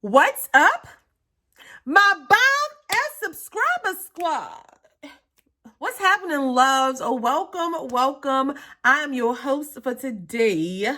What's up, my bomb and subscriber squad? What's happening, loves? Welcome. I am your host for today,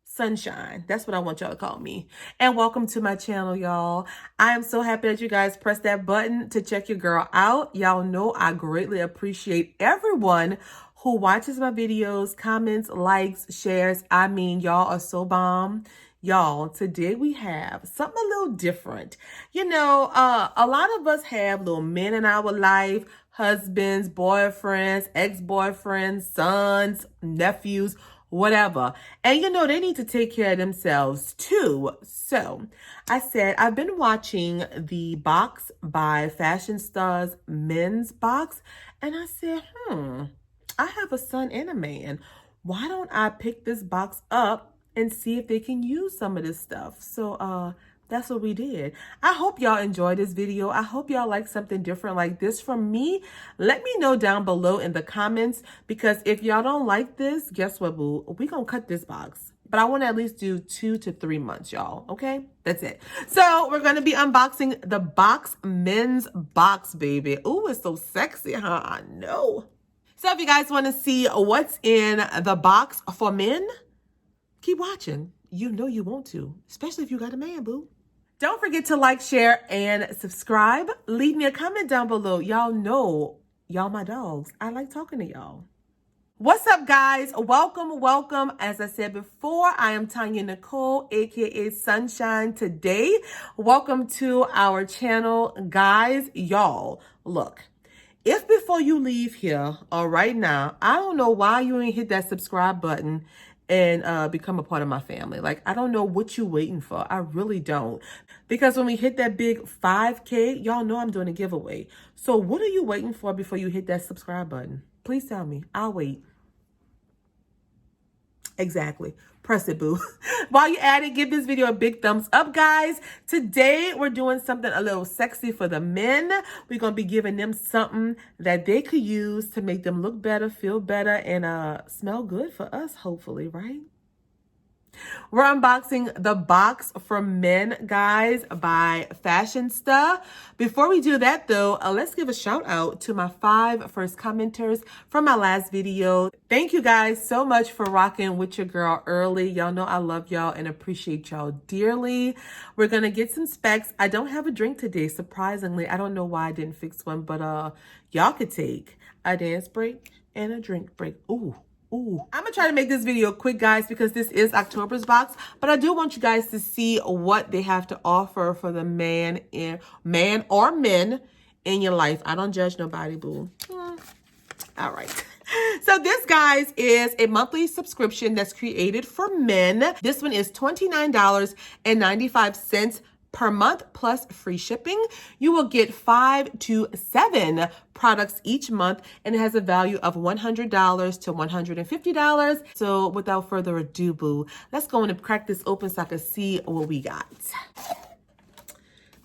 Sunshine. That's what I want y'all to call me. And welcome to my channel, y'all. I am so happy that you guys pressed that button to check your girl out. Y'all know I greatly appreciate everyone who watches my videos, comments, likes, shares. I mean, y'all are so bomb. Y'all, today we have something a little different. You know, a lot of us have little men in our life, husbands, boyfriends, ex-boyfriends, sons, nephews, whatever. And you know, they need to take care of themselves too. So I said, I've been watching the box by Fashionsta's men's box. And I said, I have a son and a man. Why don't I pick this box up and see if they can use some of this stuff? So that's what we did. I hope y'all enjoyed this video. I hope y'all like something different like this from me. Let me know down below in the comments, because if y'all don't like this, guess what, boo? We gonna cut this box. But I want to at least do 2 to 3 months, y'all. Okay? That's it. So we're going to be unboxing the box men's box, baby. Ooh, it's so sexy, huh? I know. So if you guys want to see what's in the box for men, keep watching. You know you want to, especially if you got a man, boo. Don't forget to like, share, and subscribe. Leave me a comment down below. Y'all know, y'all my dogs. I like talking to y'all. What's up, guys? Welcome. As I said before, I am TonyaNicole, aka Sunshine today. Welcome to our channel, guys. Y'all, look. If before you leave here, or right now, I don't know why you ain't hit that subscribe button and become a part of my family. Like, I don't know what you waiting for. I really don't. Because when we hit that big 5K, y'all know I'm doing a giveaway. So what are you waiting for before you hit that subscribe button? Please tell me. I'll wait. Exactly. Press it, boo. While you're at it, give this video a big thumbs up, guys. Today, we're doing something a little sexy for the men. We're going to be giving them something that they could use to make them look better, feel better, and smell good for us, hopefully, right? We're unboxing the box for men, guys, by Fashionsta. Before we do that, though, let's give a shout out to my 5 first commenters from my last video. Thank you guys so much for rocking with your girl early. Y'all know I love y'all and appreciate y'all dearly. We're going to get some specs. I don't have a drink today, surprisingly. I don't know why I didn't fix one, but y'all could take a dance break and a drink break. Ooh. I'm gonna try to make this video quick, guys, because this is October's box, but I do want you guys to see what they have to offer for the man or men in your life. I don't judge nobody, boo. All right. So this, guys, is a monthly subscription that's created for men. This one is $29.95 per month plus free shipping. You will get 5 to 7 products each month, and it has a value of $100 to $150. So without further ado, boo, let's go and crack this open so I can see what we got.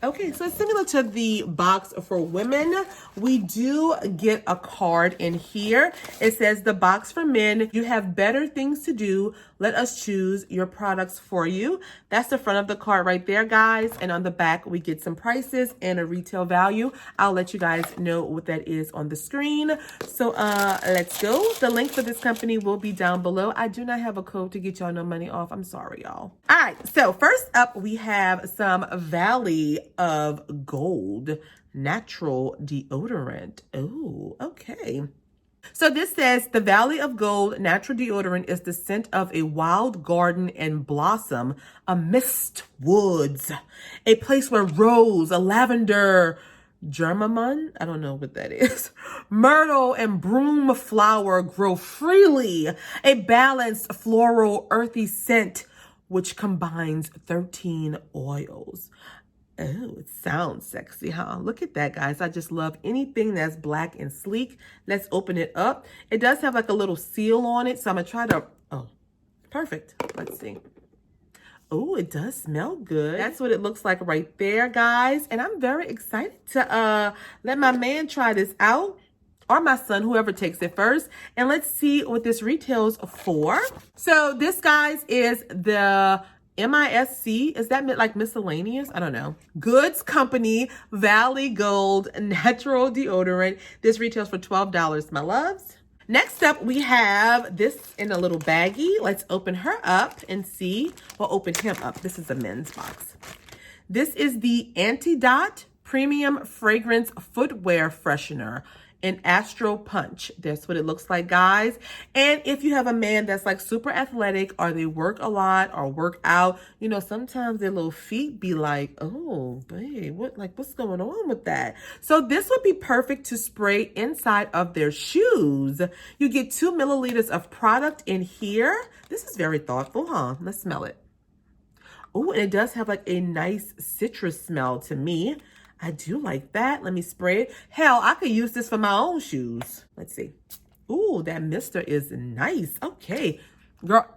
Okay, so similar to the box for women, we do get a card in here. It says, the box for men, you have better things to do. Let us choose your products for you. That's the front of the card right there, guys. And on the back, we get some prices and a retail value. I'll let you guys know what that is on the screen. So let's go. The link for this company will be down below. I do not have a code to get y'all no money off. I'm sorry, y'all. All right, so first up, we have some Valley of Gold natural deodorant. Oh, okay. So this says, the Valley of Gold natural deodorant is the scent of a wild garden and blossom amidst woods, a place where rose, a lavender, germamon, I don't know what that is, myrtle and broom flower grow freely, a balanced floral earthy scent which combines 13 oils. Oh, it sounds sexy, huh? Look at that, guys. I just love anything that's black and sleek. Let's open it up. It does have like a little seal on it, so I'm going to try to... Oh, perfect. Let's see. Oh, it does smell good. That's what it looks like right there, guys. And I'm very excited to let my man try this out. Or my son, whoever takes it first. And let's see what this retails for. So this, guys, is the MISC, is that like miscellaneous? I don't know. Goods Company Valley Gold Natural Deodorant. This retails for $12, my loves. Next up, we have this in a little baggie. Let's open her up and see. We'll open him up. This is a men's box. This is the Antidote Premium Fragrance Footwear Freshener in Astro Punch. That's what it looks like, guys. And if you have a man that's like super athletic, or they work a lot or work out, you know, sometimes their little feet be like, oh, babe, what's going on with that? So this would be perfect to spray inside of their shoes. You get 2 milliliters of product in here. This is very thoughtful, huh? Let's smell it. Oh, and it does have like a nice citrus smell to me. I do like that. Let me spray it. Hell, I could use this for my own shoes. Let's see. Ooh, that mister is nice. Okay. Girl.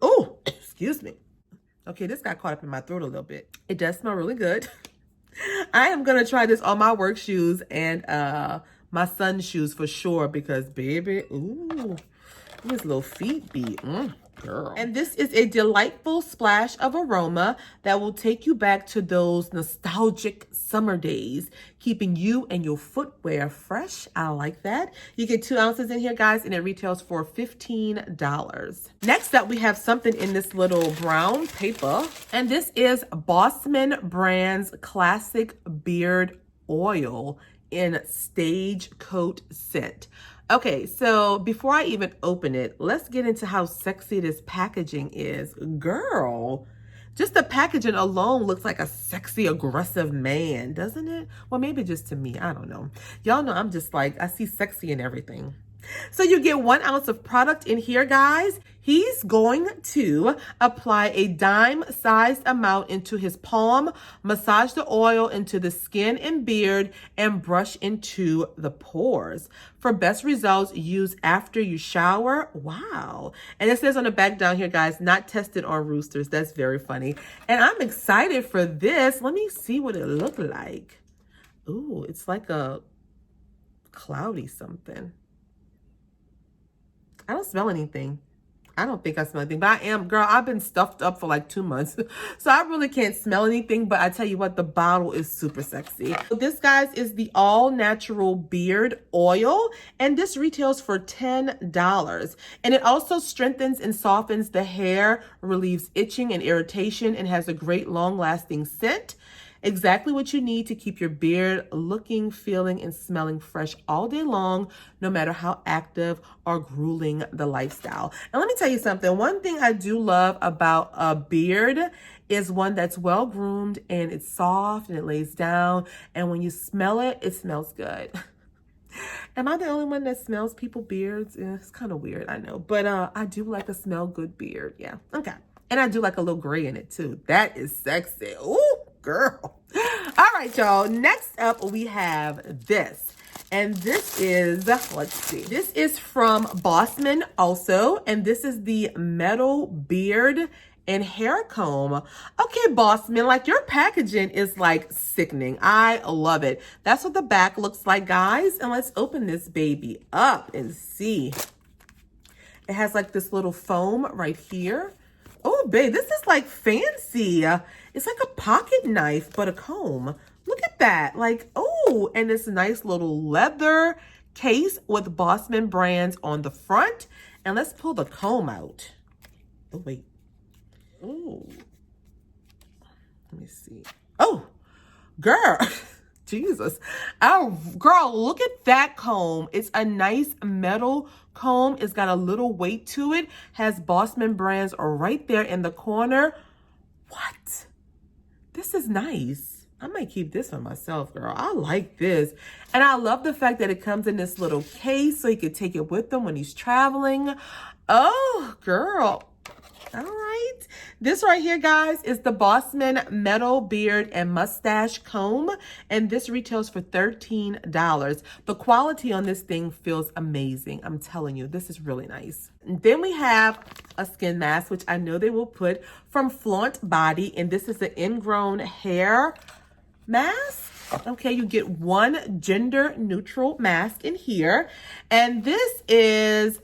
Oh, excuse me. Okay, this got caught up in my throat a little bit. It does smell really good. I am going to try this on my work shoes and my son's shoes for sure because, baby, ooh, his little feet be, girl. And this is a delightful splash of aroma that will take you back to those nostalgic summer days, keeping you and your footwear fresh. I like that. You get 2 ounces in here, guys, and it retails for $15. Next up, we have something in this little brown paper, and this is Bossman Brand's Classic Beard Oil in Stagecoach Scent. Okay, so before I even open it, let's get into how sexy this packaging is. Girl, just the packaging alone looks like a sexy, aggressive man, doesn't it? Well, maybe just to me, I don't know. Y'all know I'm just like, I see sexy in everything. So you get 1 ounce of product in here, guys. He's going to apply a dime-sized amount into his palm, massage the oil into the skin and beard, and brush into the pores. For best results, use after you shower. Wow. And it says on the back down here, guys, not tested on roosters. That's very funny. And I'm excited for this. Let me see what it looked like. Ooh, it's like a cloudy something. I don't smell anything. I don't think I smell anything, but I am, girl, I've been stuffed up for like 2 months. So I really can't smell anything, but I tell you what, the bottle is super sexy. So this, guys, is the all natural beard oil, and this retails for $10. And it also strengthens and softens the hair, relieves itching and irritation, and has a great long lasting scent. Exactly what you need to keep your beard looking, feeling, and smelling fresh all day long, no matter how active or grueling the lifestyle. And let me tell you something. One thing I do love about a beard is one that's well groomed and it's soft and it lays down. And when you smell it, it smells good. Am I the only one that smells people's beards? Yeah, it's kind of weird, I know. But I do like a smell good beard. Yeah, okay. And I do like a little gray in it too. That is sexy. Ooh, girl. All right, y'all. Next up, we have this. And this is, let's see. This is from Bossman also. And this is the Metal Beard and Hair Comb. Okay, Bossman, like your packaging is like sickening. I love it. That's what the back looks like, guys. And let's open this baby up and see. It has like this little foam right here. Oh, babe, this is like fancy. It's like a pocket knife, but a comb. Look at that. Like, oh, and this nice little leather case with Bossman brands on the front. And let's pull the comb out. Oh, wait. Oh, let me see. Oh, girl. Jesus. Oh, girl, look at that comb. It's a nice metal comb. It's got a little weight to it. Has Bossman brands right there in the corner. What? This is nice. I might keep this for myself, girl. I like this. And I love the fact that it comes in this little case so you can take it with him when he's traveling. Oh, girl. All right. This right here, guys, is the Bossman Metal Beard and Mustache Comb. And this retails for $13. The quality on this thing feels amazing. I'm telling you, this is really nice. And then we have a skin mask, which I know they will put from Flaunt Body. And this is an ingrown hair mask. Okay, you get one gender neutral mask in here. And this is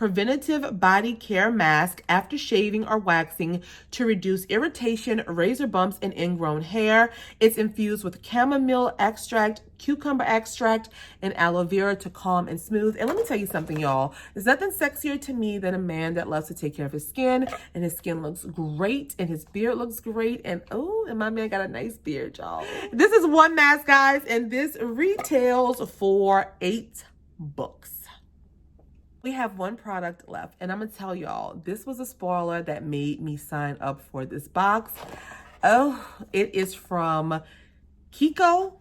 preventative body care mask after shaving or waxing to reduce irritation, razor bumps, and ingrown hair. It's infused with chamomile extract, cucumber extract, and aloe vera to calm and smooth. And let me tell you something, y'all. There's nothing sexier to me than a man that loves to take care of his skin, and his skin looks great, and his beard looks great, and oh, and my man got a nice beard, y'all. This is one mask, guys, and this retails for $8. We have one product left, and I'm gonna tell y'all, this was a spoiler that made me sign up for this box. Oh, it is from Keiko,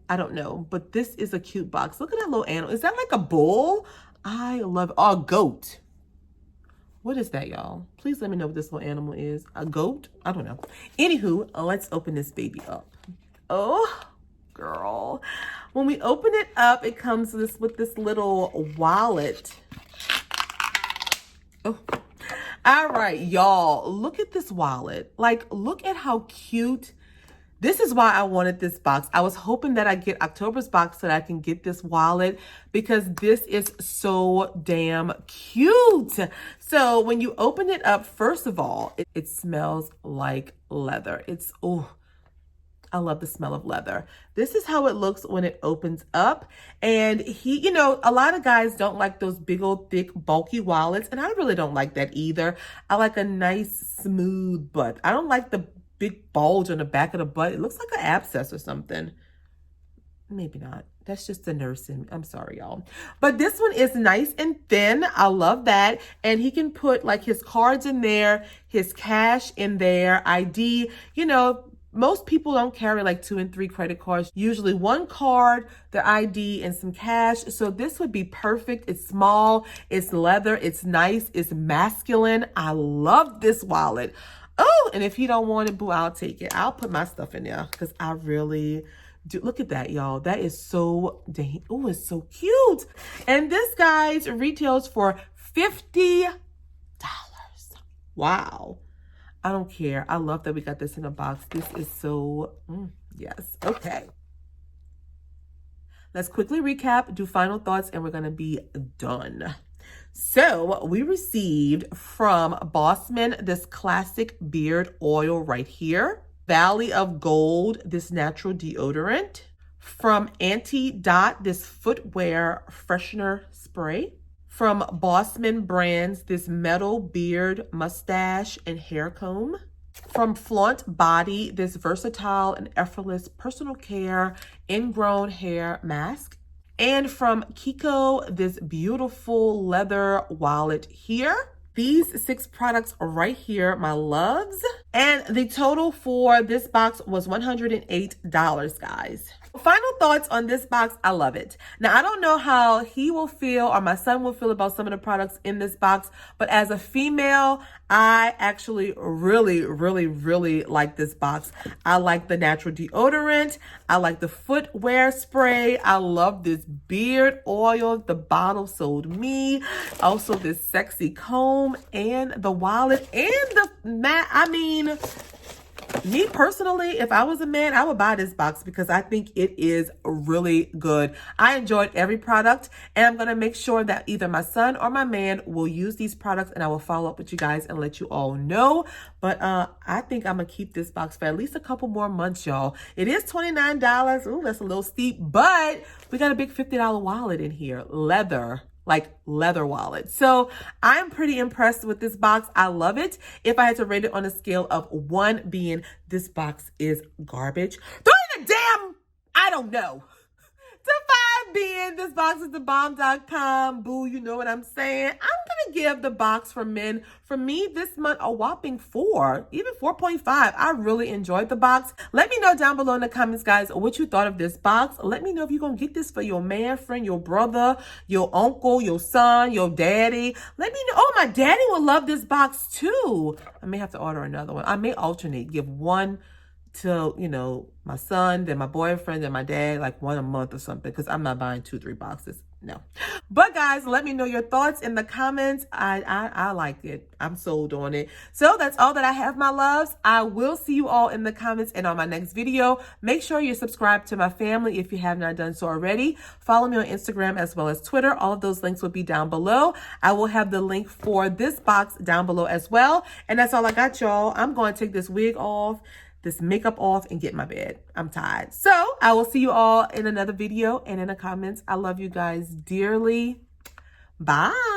I don't know, but this is a cute box. Look at that little animal. Is that like a bull? I love it. Oh, a goat. What is that, y'all? Please let me know what this little animal is. A goat? I don't know. Anywho, let's open this baby up. Oh, girl. When we open it up, it comes with this little wallet. Oh. All right, y'all. Look at this wallet. Like, look at how cute. This is why I wanted this box. I was hoping that I get October's box so that I can get this wallet because this is so damn cute. So when you open it up, first of all, it smells like leather. I love the smell of leather. This is how it looks when it opens up. And a lot of guys don't like those big old thick bulky wallets. And I really don't like that either. I like a nice smooth butt. I don't like the big bulge on the back of the butt. It looks like an abscess or something. Maybe not. That's just the nursing. I'm sorry, y'all. But this one is nice and thin. I love that. And he can put like his cards in there, his cash in there, ID. Most people don't carry like 2 and 3 credit cards. Usually one card, their ID, and some cash. So this would be perfect. It's small, it's leather, it's nice, it's masculine. I love this wallet. Oh, and if you don't want it, boo, I'll take it. I'll put my stuff in there because I really do. Look at that, y'all. That is so dang. Oh, it's so cute. And this, guys, retails for $50. Wow. I don't care. I love that we got this in a box. This is so, yes. Okay. Let's quickly recap, do final thoughts, and we're going to be done. So we received from Bossman this classic beard oil right here. Valley of Gold, this natural deodorant. From Anti-Dot, this footwear freshener spray. From Bossman Brands, this metal beard, mustache, and hair comb. From Flaunt Body, this versatile and effortless personal care ingrown hair mask. And from Keiko, this beautiful leather wallet here. These 6 products are right here, my loves. And the total for this box was $108, guys. Final thoughts on this box. I love it. Now, I don't know how he will feel or my son will feel about some of the products in this box, but as a female, I actually really, really, really like this box. I like the natural deodorant. I like the footwear spray. I love this beard oil. The bottle sold me. Also, this sexy comb and the wallet and the mat. I mean, me personally, if I was a man, I would buy this box because I think it is really good. I enjoyed every product, and I'm going to make sure that either my son or my man will use these products, and I will follow up with you guys and let you all know. But I think I'm going to keep this box for at least a couple more months, y'all. It is $29. Ooh, that's a little steep, but we got a big $50 wallet in here. Leather. Like leather wallet. So I'm pretty impressed with this box. I love it. If I had to rate it on a scale of 1 being this box is garbage, 3 the damn, I don't know, to 5 being this box is the bomb.com. Boo, you know what I'm saying? I'm going to give the box for men, for me this month, a whopping 4, even 4.5. I really enjoyed the box. Let me know down below in the comments, guys, what you thought of this box. Let me know if you're going to get this for your man friend, your brother, your uncle, your son, your daddy. Let me know. Oh, my daddy will love this box too. I may have to order another one. I may alternate, give one to, my son, then my boyfriend, then my dad, like one a month or something, because I'm not buying 2-3 boxes. No. But guys, let me know your thoughts in the comments. I like it. I'm sold on it. So that's all that I have, my loves. I will see you all in the comments and on my next video. Make sure you're subscribed to my family if you have not done so already. Follow me on Instagram as well as Twitter. All of those links will be down below. I will have the link for this box down below as well. And that's all I got, y'all. I'm going to take this wig off, this makeup off, and get in my bed. I'm tired. So I will see you all in another video and in the comments. I love you guys dearly. Bye.